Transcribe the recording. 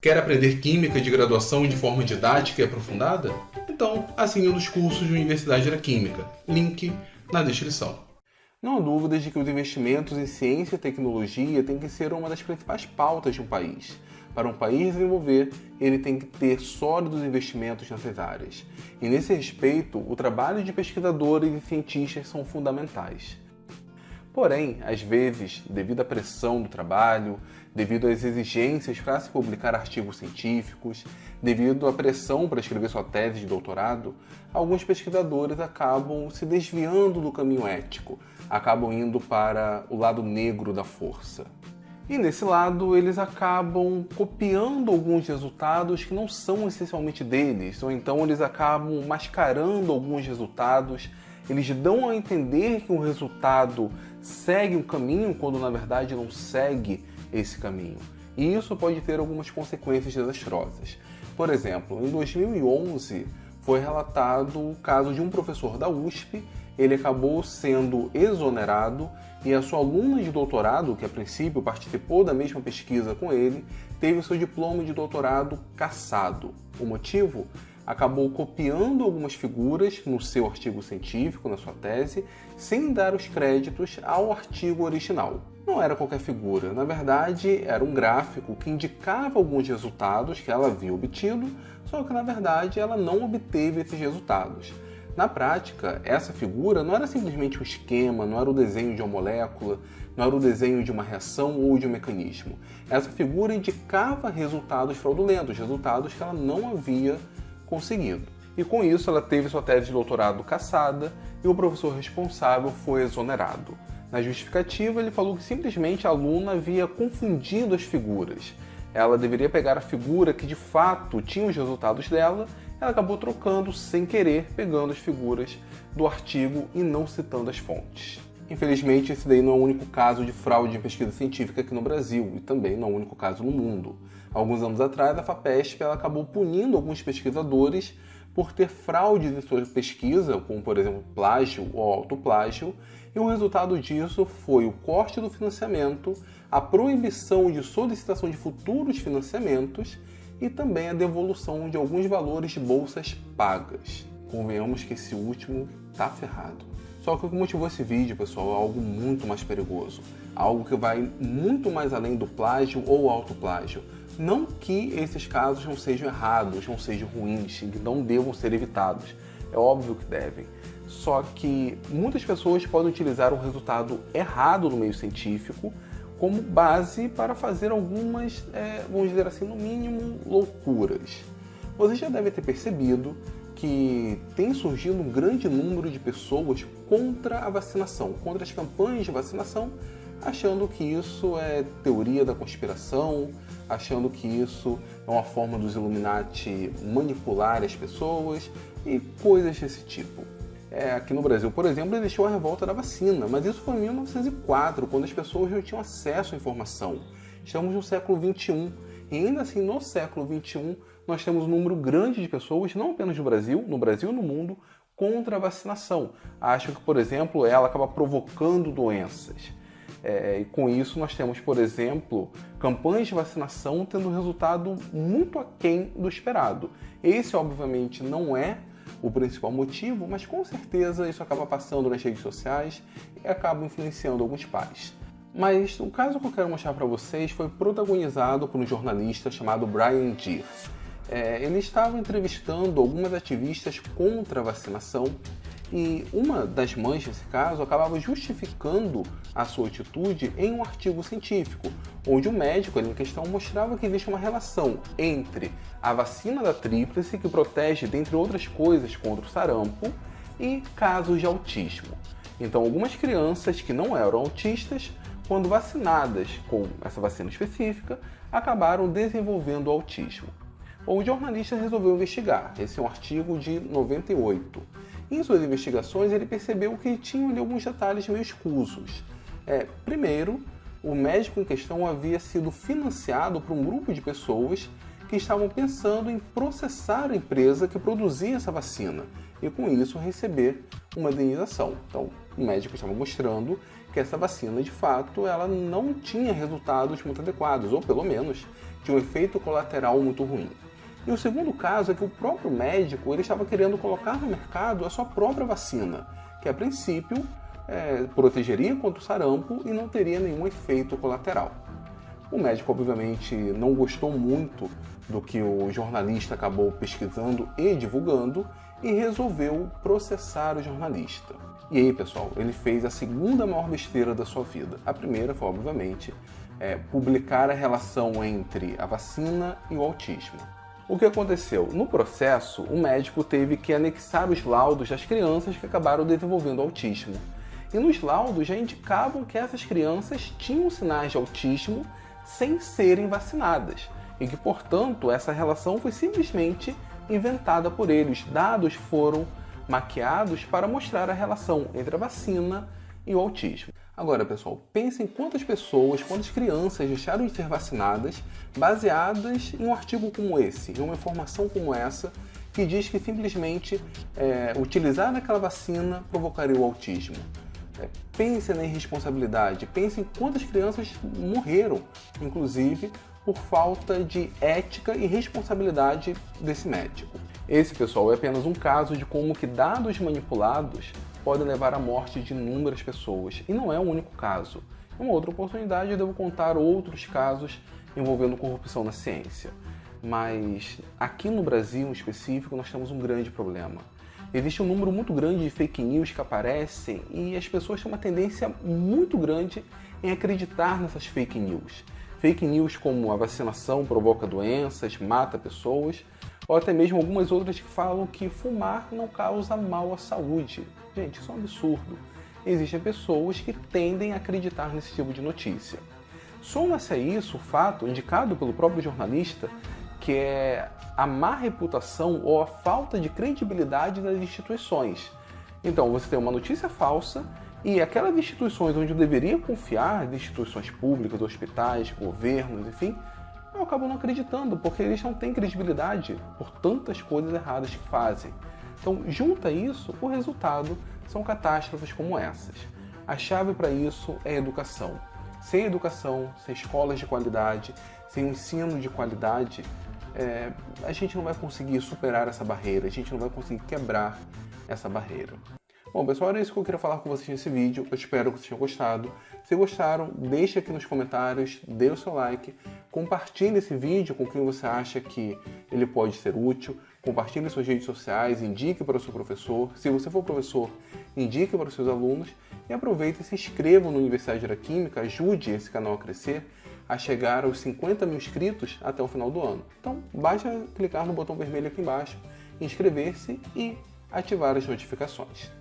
Quer aprender Química de graduação de forma didática e aprofundada? Então, assine um dos cursos de Universidade da Química. Link na descrição. Não há dúvidas de que os investimentos em ciência e tecnologia têm que ser uma das principais pautas de um país. Para um país desenvolver, ele tem que ter sólidos investimentos nessas áreas. E nesse respeito, o trabalho de pesquisadores e cientistas são fundamentais. Porém, às vezes, devido à pressão do trabalho, devido às exigências para se publicar artigos científicos, devido à pressão para escrever sua tese de doutorado, alguns pesquisadores acabam se desviando do caminho ético, acabam indo para o lado negro da força. E nesse lado, eles acabam copiando alguns resultados que não são essencialmente deles, ou então eles acabam mascarando alguns resultados. Eles dão a entender que um resultado segue um caminho, quando na verdade não segue esse caminho. E isso pode ter algumas consequências desastrosas. Por exemplo, em 2011 foi relatado o caso de um professor da USP. Ele acabou sendo exonerado e a sua aluna de doutorado, que a princípio participou da mesma pesquisa com ele, teve o seu diploma de doutorado cassado. O motivo? Acabou copiando algumas figuras no seu artigo científico, na sua tese, sem dar os créditos ao artigo original. Não era qualquer figura, na verdade era um gráfico que indicava alguns resultados que ela havia obtido, só que na verdade ela não obteve esses resultados. Na prática, essa figura não era simplesmente um esquema, não era o desenho de uma molécula, não era o desenho de uma reação ou de um mecanismo. Essa figura indicava resultados fraudulentos, resultados que ela não havia conseguido. E com isso ela teve sua tese de doutorado cassada e o professor responsável foi exonerado. Na justificativa ele falou que simplesmente a aluna havia confundido as figuras. Ela deveria pegar a figura que de fato tinha os resultados dela, ela acabou trocando sem querer, pegando as figuras do artigo e não citando as fontes. Infelizmente esse daí não é o único caso de fraude em pesquisa científica aqui no Brasil e também não é o único caso no mundo. Alguns anos atrás, a FAPESP ela acabou punindo alguns pesquisadores por ter fraudes em sua pesquisa, como por exemplo plágio ou autoplágio, e o resultado disso foi o corte do financiamento, a proibição de solicitação de futuros financiamentos e também a devolução de alguns valores de bolsas pagas. Convenhamos que esse último está ferrado. Só que o que motivou esse vídeo, pessoal, é algo muito mais perigoso. Algo que vai muito mais além do plágio ou autoplágio. Não que esses casos não sejam errados, não sejam ruins, que não devam ser evitados. É óbvio que devem. Só que muitas pessoas podem utilizar um resultado errado no meio científico como base para fazer algumas, vamos dizer assim, no mínimo, loucuras. Você já deve ter percebido que tem surgido um grande número de pessoas contra a vacinação, contra as campanhas de vacinação, achando que isso é teoria da conspiração, achando que isso é uma forma dos Illuminati manipular as pessoas e coisas desse tipo. Aqui no Brasil, por exemplo, existiu a revolta da vacina, mas isso foi em 1904, quando as pessoas não tinham acesso à informação. Estamos no século XXI, e ainda assim, no século XXI, nós temos um número grande de pessoas, não apenas no Brasil e no mundo, contra a vacinação. Acham que, por exemplo, ela acaba provocando doenças. E com isso nós temos, por exemplo, campanhas de vacinação tendo resultado muito aquém do esperado. Esse, obviamente, não é o principal motivo, mas com certeza isso acaba passando nas redes sociais e acaba influenciando alguns pais. Mas o caso que eu quero mostrar para vocês foi protagonizado por um jornalista chamado Brian Deer. Ele estava entrevistando algumas ativistas contra a vacinação e uma das mães desse caso acabava justificando a sua atitude em um artigo científico, onde o médico ali em questão mostrava que existe uma relação entre a vacina da tríplice, que protege, dentre outras coisas, contra o sarampo, e casos de autismo. Então, algumas crianças que não eram autistas, quando vacinadas com essa vacina específica, acabaram desenvolvendo autismo. O jornalista resolveu investigar. Esse é um artigo de 98. Em suas investigações, ele percebeu que tinham ali alguns detalhes meio escusos. Primeiro, o médico em questão havia sido financiado por um grupo de pessoas que estavam pensando em processar a empresa que produzia essa vacina e, com isso, receber uma indenização. Então, o médico estava mostrando que que essa vacina, de fato, ela não tinha resultados muito adequados, ou pelo menos tinha um efeito colateral muito ruim. E o segundo caso é que o próprio médico ele estava querendo colocar no mercado a sua própria vacina, que a princípio protegeria contra o sarampo e não teria nenhum efeito colateral. O médico, obviamente, não gostou muito do que o jornalista acabou pesquisando e divulgando e resolveu processar o jornalista. E aí, pessoal, ele fez a segunda maior besteira da sua vida. A primeira foi, obviamente, publicar a relação entre a vacina e o autismo. O que aconteceu? No processo, o médico teve que anexar os laudos das crianças que acabaram desenvolvendo autismo. E nos laudos já indicavam que essas crianças tinham sinais de autismo sem serem vacinadas. E que, portanto, essa relação foi simplesmente inventada por eles. Dados foram maquiados para mostrar a relação entre a vacina e o autismo. Agora, pessoal, pensem quantas pessoas, quantas crianças deixaram de ser vacinadas baseadas em um artigo como esse, em uma informação como essa, que diz que simplesmente utilizar aquela vacina provocaria o autismo. Pense na irresponsabilidade, pense em quantas crianças morreram, inclusive, por falta de ética e responsabilidade desse médico. Esse, pessoal, é apenas um caso de como que dados manipulados podem levar à morte de inúmeras pessoas. E não é o único caso. Em uma outra oportunidade eu devo contar outros casos envolvendo corrupção na ciência. Mas aqui no Brasil, em específico, nós temos um grande problema. Existe um número muito grande de fake news que aparecem e as pessoas têm uma tendência muito grande em acreditar nessas fake news. Fake news como a vacinação provoca doenças, mata pessoas, ou até mesmo algumas outras que falam que fumar não causa mal à saúde. Gente, isso é um absurdo. Existem pessoas que tendem a acreditar nesse tipo de notícia. Soma-se a isso o fato, indicado pelo próprio jornalista, que é a má reputação ou a falta de credibilidade das instituições. Então, você tem uma notícia falsa e aquelas instituições onde eu deveria confiar, as instituições públicas, hospitais, governos, enfim, eu acabo não acreditando, porque eles não têm credibilidade por tantas coisas erradas que fazem. Então, junta isso, o resultado são catástrofes como essas. A chave para isso é a educação. Sem educação, sem escolas de qualidade, sem um ensino de qualidade, a gente não vai conseguir superar essa barreira, a gente não vai conseguir quebrar essa barreira. Bom, pessoal, era isso que eu queria falar com vocês nesse vídeo. Eu espero que vocês tenham gostado. Se gostaram, deixe aqui nos comentários, dê o seu like, compartilhe esse vídeo com quem você acha que ele pode ser útil, compartilhe em suas redes sociais, indique para o seu professor. Se você for professor, indique para os seus alunos e aproveite e se inscreva no Universidade da Química, ajude esse canal a crescer, a chegar aos 50 mil inscritos até o final do ano. Então, basta clicar no botão vermelho aqui embaixo, inscrever-se e ativar as notificações.